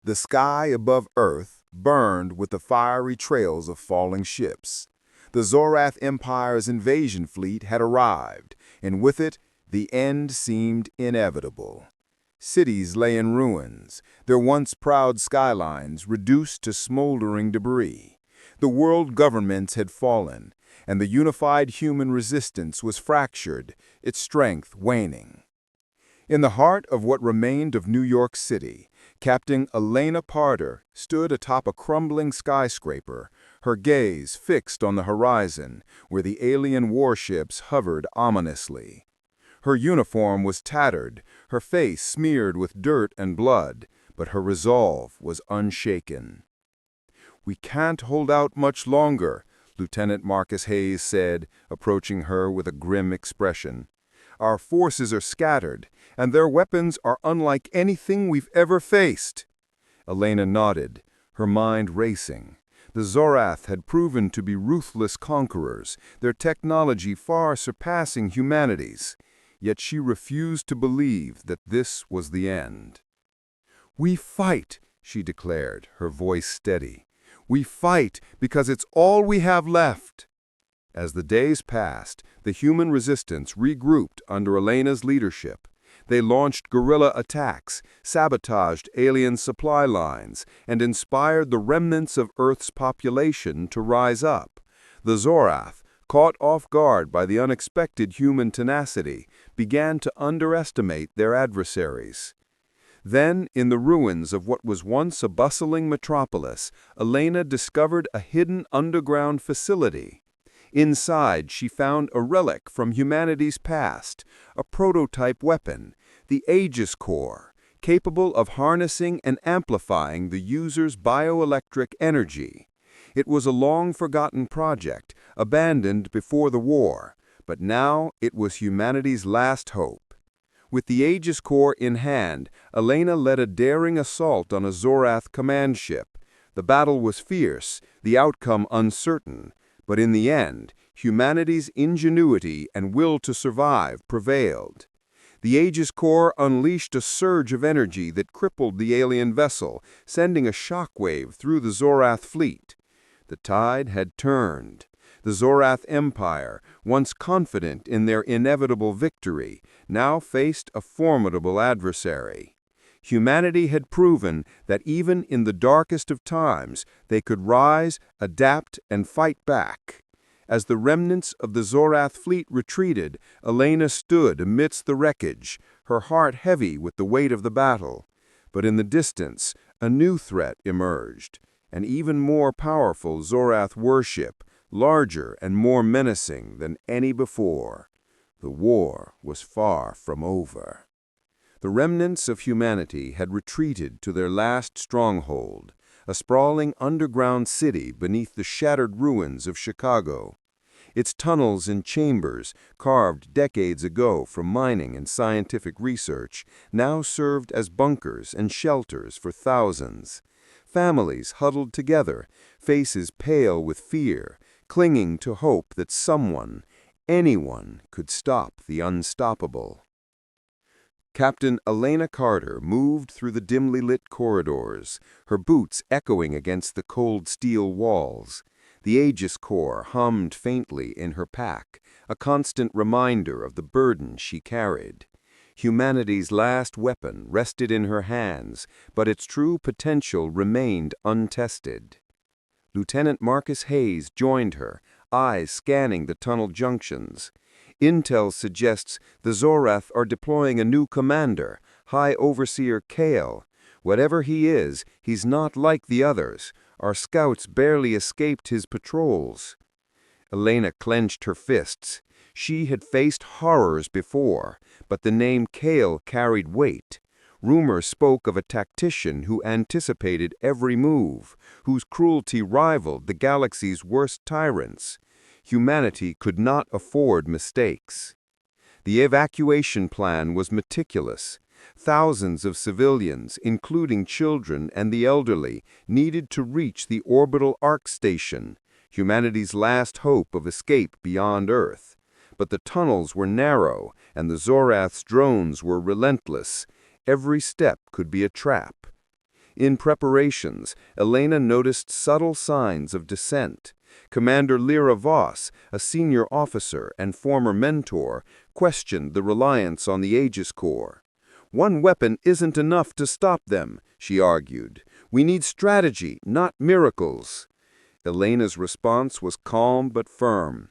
The sky above Earth burned with the fiery trails of falling ships. The Zorath Empire's invasion fleet had arrived, and with it, the end seemed inevitable. Cities lay in ruins, their once proud skylines reduced to smoldering debris. The world governments had fallen, and the unified human resistance was fractured, its strength waning. In the heart of what remained of New York City, Captain Elena Carter stood atop a crumbling skyscraper, her gaze fixed on the horizon, where the alien warships hovered ominously. Her uniform was tattered, her face smeared with dirt and blood, but her resolve was unshaken. "We can't hold out much longer," Lieutenant Marcus Hayes said, approaching her with a grim expression. "Our forces are scattered, and their weapons are unlike anything we've ever faced." Elena nodded, her mind racing. The Zorath had proven to be ruthless conquerors, their technology far surpassing humanity's. Yet she refused to believe that this was the end. "We fight," she declared, her voice steady. "We fight because it's all we have left." As the days passed, the human resistance regrouped under Elena's leadership. They launched guerrilla attacks, sabotaged alien supply lines, and inspired the remnants of Earth's population to rise up. The Zorath, caught off guard by the unexpected human tenacity, began to underestimate their adversaries. Then, in the ruins of what was once a bustling metropolis, Elena discovered a hidden underground facility. Inside, she found a relic from humanity's past, a prototype weapon, the Aegis Core, capable of harnessing and amplifying the user's bioelectric energy. It was a long-forgotten project, abandoned before the war, but now it was humanity's last hope. With the Aegis Core in hand, Elena led a daring assault on a Zorath command ship. The battle was fierce, the outcome uncertain, but in the end, humanity's ingenuity and will to survive prevailed. The Aegis Core unleashed a surge of energy that crippled the alien vessel, sending a shockwave through the Zorath fleet. The tide had turned. The Zorath Empire, once confident in their inevitable victory, now faced a formidable adversary. Humanity had proven that even in the darkest of times, they could rise, adapt, and fight back. As the remnants of the Zorath fleet retreated, Elena stood amidst the wreckage, her heart heavy with the weight of the battle. But in the distance, a new threat emerged. An even more powerful Zorath warship, larger and more menacing than any before. The war was far from over. The remnants of humanity had retreated to their last stronghold, a sprawling underground city beneath the shattered ruins of Chicago. Its tunnels and chambers, carved decades ago from mining and scientific research, now served as bunkers and shelters for thousands. Families huddled together, faces pale with fear, clinging to hope that someone, anyone, could stop the unstoppable. Captain Elena Carter moved through the dimly lit corridors, her boots echoing against the cold steel walls. The Aegis Core hummed faintly in her pack, a constant reminder of the burden she carried. Humanity's last weapon rested in her hands, but its true potential remained untested. Lieutenant Marcus Hayes joined her, eyes scanning the tunnel junctions. Intel suggests the Zorath are deploying a new commander, High Overseer Kale. Whatever he is, he's not like the others. Our scouts barely escaped his patrols. Elena clenched her fists. She had faced horrors before, but the name Kale carried weight. Rumor spoke of a tactician who anticipated every move, whose cruelty rivaled the galaxy's worst tyrants. Humanity could not afford mistakes. The evacuation plan was meticulous. Thousands of civilians, including children and the elderly, needed to reach the orbital Ark Station, humanity's last hope of escape beyond Earth. But the tunnels were narrow, and the Zorath's drones were relentless. Every step could be a trap. In preparations, Elena noticed subtle signs of dissent. Commander Lyra Voss, a senior officer and former mentor, questioned the reliance on the Aegis Corps. "One weapon isn't enough to stop them," she argued. "We need strategy, not miracles." Elena's response was calm but firm.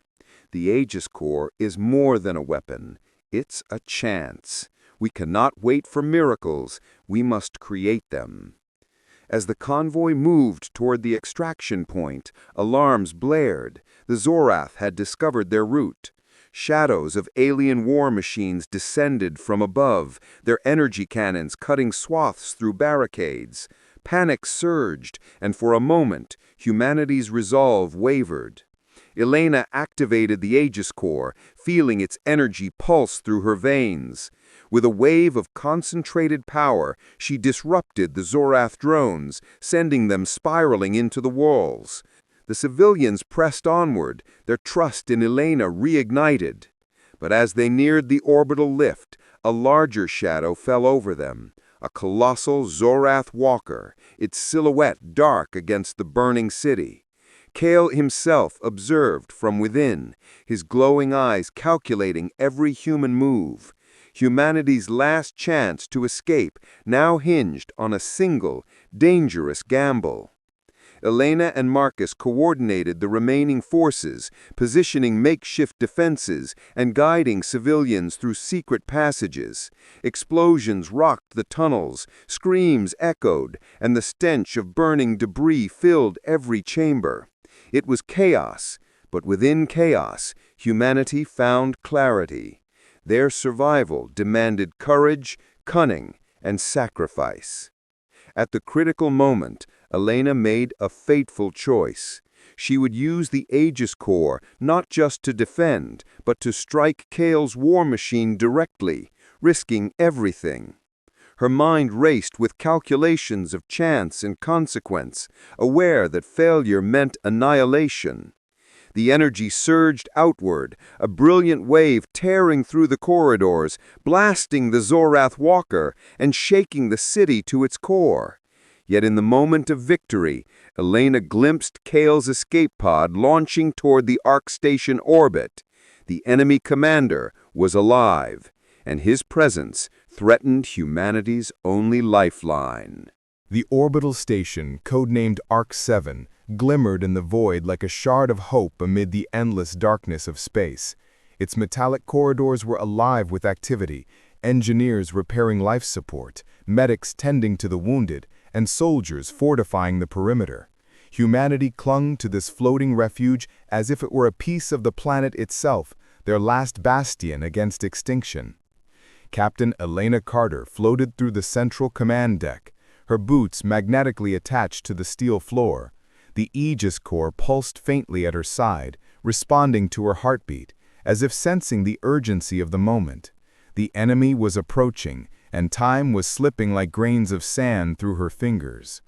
"The Aegis Corps is more than a weapon. It's a chance. We cannot wait for miracles. We must create them." As the convoy moved toward the extraction point, alarms blared. The Zorath had discovered their route. Shadows of alien war machines descended from above, their energy cannons cutting swaths through barricades. Panic surged, and for a moment, humanity's resolve wavered. Elena activated the Aegis Corps, feeling its energy pulse through her veins. With a wave of concentrated power, she disrupted the Zorath drones, sending them spiraling into the walls. The civilians pressed onward, their trust in Elena reignited. But as they neared the orbital lift, a larger shadow fell over them. A colossal Zorath walker, its silhouette dark against the burning city. Kale himself observed from within, his glowing eyes calculating every human move. Humanity's last chance to escape now hinged on a single, dangerous gamble. Elena and Marcus coordinated the remaining forces, positioning makeshift defenses and guiding civilians through secret passages. Explosions rocked the tunnels, screams echoed, and the stench of burning debris filled every chamber. It was chaos, but within chaos, humanity found clarity. Their survival demanded courage, cunning, and sacrifice. At the critical moment, Elena made a fateful choice. She would use the Aegis Corps not just to defend, but to strike Kale's war machine directly, risking everything. Her mind raced with calculations of chance and consequence, aware that failure meant annihilation. The energy surged outward, a brilliant wave tearing through the corridors, blasting the Zorath walker and shaking the city to its core. Yet in the moment of victory, Elena glimpsed Kale's escape pod launching toward the Ark Station orbit. The enemy commander was alive, and his presence threatened humanity's only lifeline. The orbital station, codenamed Ark 7, glimmered in the void like a shard of hope amid the endless darkness of space. Its metallic corridors were alive with activity, engineers repairing life support, medics tending to the wounded, and soldiers fortifying the perimeter. Humanity clung to this floating refuge as if it were a piece of the planet itself, their last bastion against extinction. Captain Elena Carter floated through the central command deck, her boots magnetically attached to the steel floor. The Aegis Corps pulsed faintly at her side, responding to her heartbeat, as if sensing the urgency of the moment. The enemy was approaching, and time was slipping like grains of sand through her fingers.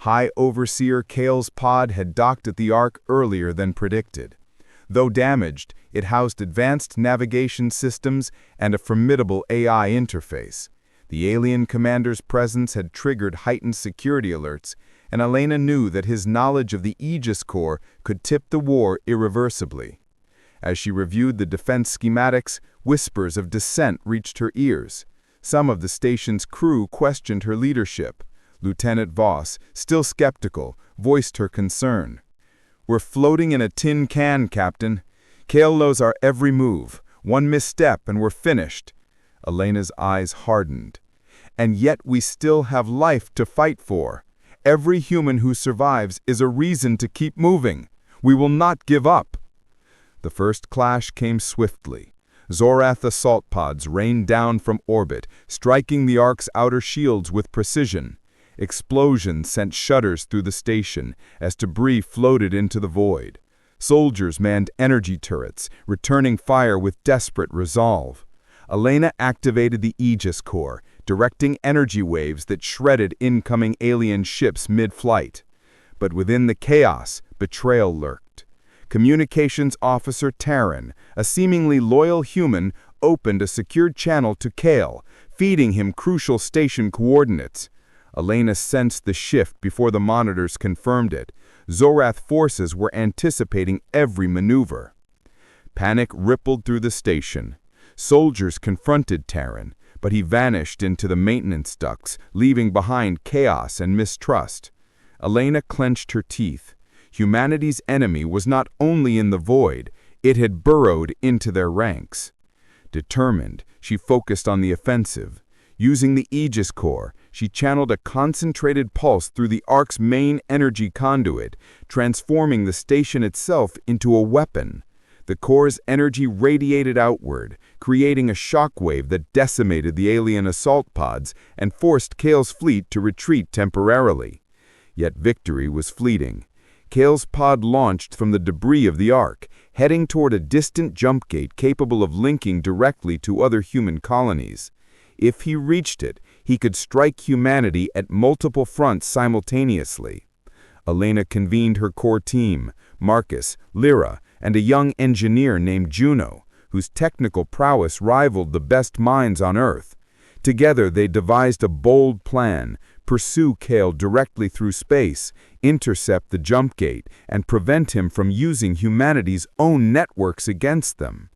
High Overseer Kale's pod had docked at the Ark earlier than predicted. Though damaged, it housed advanced navigation systems and a formidable AI interface. The alien commander's presence had triggered heightened security alerts, and Elena knew that his knowledge of the Aegis Corps could tip the war irreversibly. As she reviewed the defense schematics, whispers of dissent reached her ears. Some of the station's crew questioned her leadership. Lieutenant Voss, still skeptical, voiced her concern. "We're floating in a tin can, Captain. Kale knows our every move. One misstep and we're finished." Elena's eyes hardened. "And yet we still have life to fight for. Every human who survives is a reason to keep moving. We will not give up." The first clash came swiftly. Zorath assault pods rained down from orbit, striking the Ark's outer shields with precision. Explosions sent shudders through the station as debris floated into the void. Soldiers manned energy turrets, returning fire with desperate resolve. Elena activated the Aegis Corps, directing energy waves that shredded incoming alien ships mid-flight. But within the chaos, betrayal lurked. Communications Officer Taryn, a seemingly loyal human, opened a secured channel to Kale, feeding him crucial station coordinates. Elena sensed the shift before the monitors confirmed it. Zorath forces were anticipating every maneuver. Panic rippled through the station. Soldiers confronted Terran, but he vanished into the maintenance ducts, leaving behind chaos and mistrust. Elena clenched her teeth. Humanity's enemy was not only in the void, it had burrowed into their ranks. Determined, she focused on the offensive. Using the Aegis core, she channeled a concentrated pulse through the Ark's main energy conduit, transforming the station itself into a weapon. The core's energy radiated outward, creating a shockwave that decimated the alien assault pods and forced Kale's fleet to retreat temporarily. Yet victory was fleeting. Kale's pod launched from the debris of the Ark, heading toward a distant jump gate capable of linking directly to other human colonies. If he reached it, he could strike humanity at multiple fronts simultaneously. Elena convened her core team, Marcus, Lyra, and a young engineer named Juno, whose technical prowess rivaled the best minds on Earth. Together they devised a bold plan: pursue Kale directly through space, intercept the jump gate, and prevent him from using humanity's own networks against them.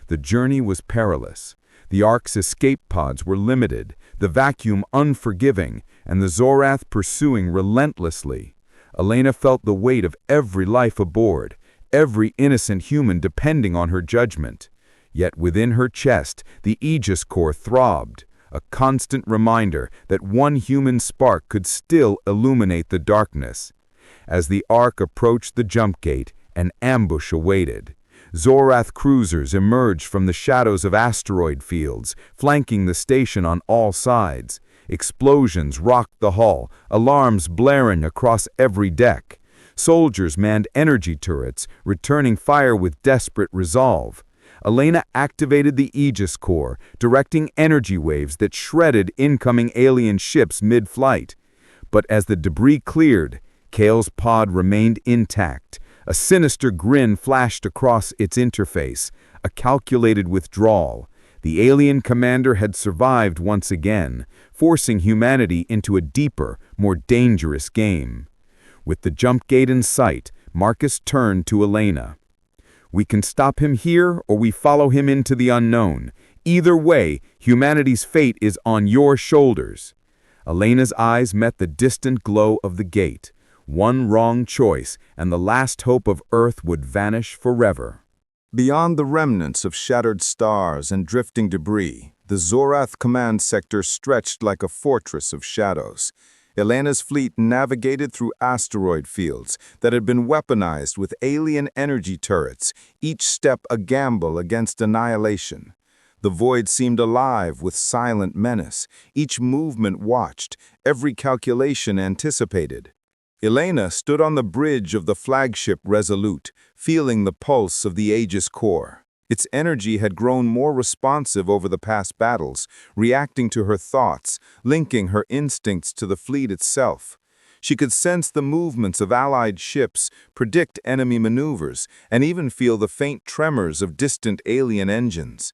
The journey was perilous. The Ark's escape pods were limited, the vacuum unforgiving, and the Zorath pursuing relentlessly. Elena felt the weight of every life aboard, every innocent human depending on her judgment. Yet within her chest, the Aegis core throbbed, a constant reminder that one human spark could still illuminate the darkness. As the Ark approached the jump gate, an ambush awaited. Zorath cruisers emerged from the shadows of asteroid fields, flanking the station on all sides. Explosions rocked the hull, alarms blaring across every deck. Soldiers manned energy turrets, returning fire with desperate resolve. Elena activated the Aegis core, directing energy waves that shredded incoming alien ships mid-flight. But as the debris cleared, Kale's pod remained intact. A sinister grin flashed across its interface, a calculated withdrawal. The alien commander had survived once again, forcing humanity into a deeper, more dangerous game. With the jump gate in sight, Marcus turned to Elena. "We can stop him here, or we follow him into the unknown. Either way, humanity's fate is on your shoulders." Elena's eyes met the distant glow of the gate. One wrong choice, and the last hope of Earth would vanish forever. Beyond the remnants of shattered stars and drifting debris, the Zorath command sector stretched like a fortress of shadows. Elena's fleet navigated through asteroid fields that had been weaponized with alien energy turrets, each step a gamble against annihilation. The void seemed alive with silent menace, each movement watched, every calculation anticipated. Elena stood on the bridge of the flagship Resolute, feeling the pulse of the Aegis core. Its energy had grown more responsive over the past battles, reacting to her thoughts, linking her instincts to the fleet itself. She could sense the movements of allied ships, predict enemy maneuvers, and even feel the faint tremors of distant alien engines.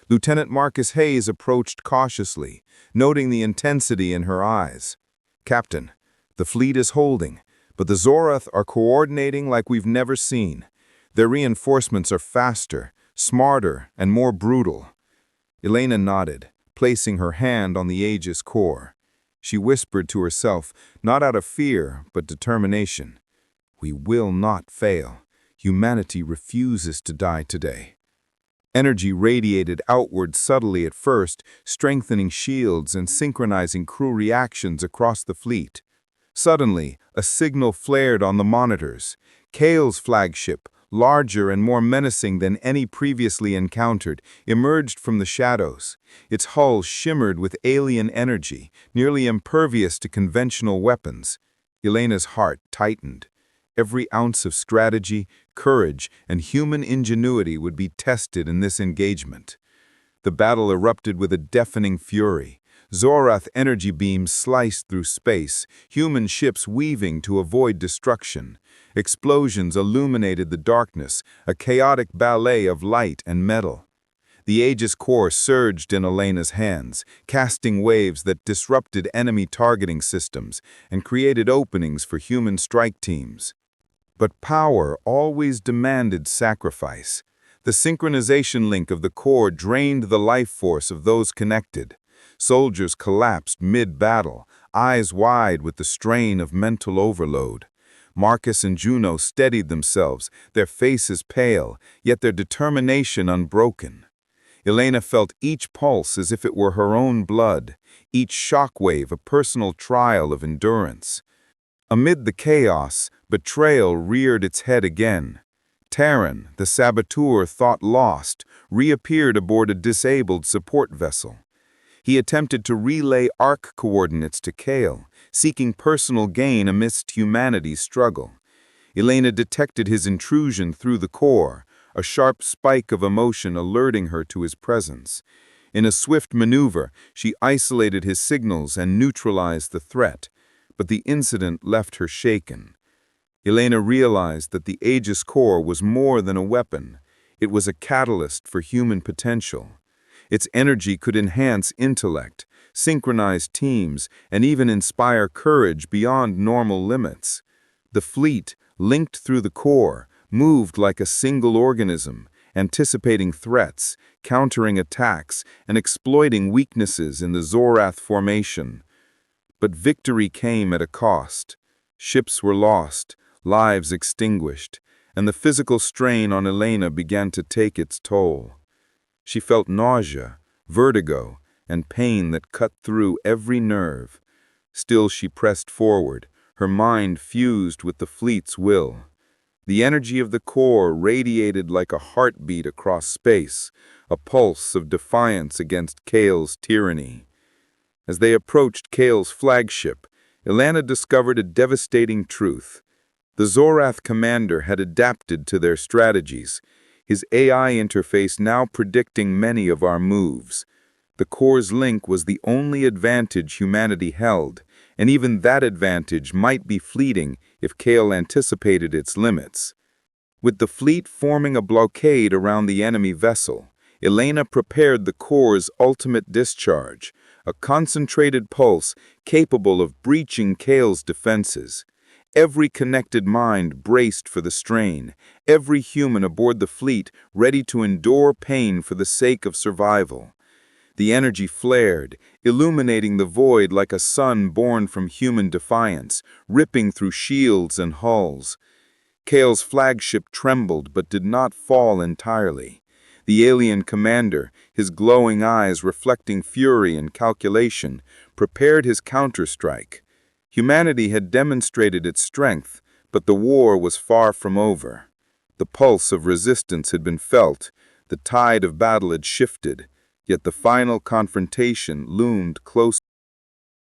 Lieutenant Marcus Hayes approached cautiously, noting the intensity in her eyes. "Captain, the fleet is holding, but the Zorath are coordinating like we've never seen. Their reinforcements are faster, smarter, and more brutal." Elena nodded, placing her hand on the Aegis core. She whispered to herself, not out of fear, but determination. "We will not fail. Humanity refuses to die today." Energy radiated outward subtly at first, strengthening shields and synchronizing crew reactions across the fleet. Suddenly, a signal flared on the monitors. Kale's flagship, larger and more menacing than any previously encountered, emerged from the shadows. Its hull shimmered with alien energy, nearly impervious to conventional weapons. Elena's heart tightened. Every ounce of strategy, courage, and human ingenuity would be tested in this engagement. The battle erupted with a deafening fury. Zorath energy beams sliced through space, human ships weaving to avoid destruction. Explosions illuminated the darkness, a chaotic ballet of light and metal. The Aegis core surged in Elena's hands, casting waves that disrupted enemy targeting systems and created openings for human strike teams. But power always demanded sacrifice. The synchronization link of the core drained the life force of those connected. Soldiers collapsed mid-battle, eyes wide with the strain of mental overload. Marcus and Juno steadied themselves, their faces pale, yet their determination unbroken. Elena felt each pulse as if it were her own blood, each shockwave a personal trial of endurance. Amid the chaos, betrayal reared its head again. Terran, the saboteur thought lost, reappeared aboard a disabled support vessel. He attempted to relay arc coordinates to Kale, seeking personal gain amidst humanity's struggle. Elena detected his intrusion through the core, a sharp spike of emotion alerting her to his presence. In a swift maneuver, she isolated his signals and neutralized the threat, but the incident left her shaken. Elena realized that the Aegis core was more than a weapon. It was a catalyst for human potential. Its energy could enhance intellect, synchronize teams, and even inspire courage beyond normal limits. The fleet, linked through the core, moved like a single organism, anticipating threats, countering attacks, and exploiting weaknesses in the Zorath formation. But victory came at a cost. Ships were lost, lives extinguished, and the physical strain on Elena began to take its toll. She felt nausea, vertigo, and pain that cut through every nerve. Still she pressed forward, her mind fused with the fleet's will. The energy of the core radiated like a heartbeat across space, a pulse of defiance against Kale's tyranny. As they approached Kale's flagship, Elena discovered a devastating truth. The Zorath commander had adapted to their strategies, his AI interface now predicting many of our moves. The core's link was the only advantage humanity held, and even that advantage might be fleeting if Kale anticipated its limits. With the fleet forming a blockade around the enemy vessel, Elena prepared the core's ultimate discharge, a concentrated pulse capable of breaching Kale's defenses. Every connected mind braced for the strain, every human aboard the fleet ready to endure pain for the sake of survival. The energy flared, illuminating the void like a sun born from human defiance, ripping through shields and hulls. Kale's flagship trembled but did not fall entirely. The alien commander, his glowing eyes reflecting fury and calculation, prepared his counterstrike. Humanity had demonstrated its strength, but the war was far from over. The pulse of resistance had been felt, the tide of battle had shifted, yet the final confrontation loomed close.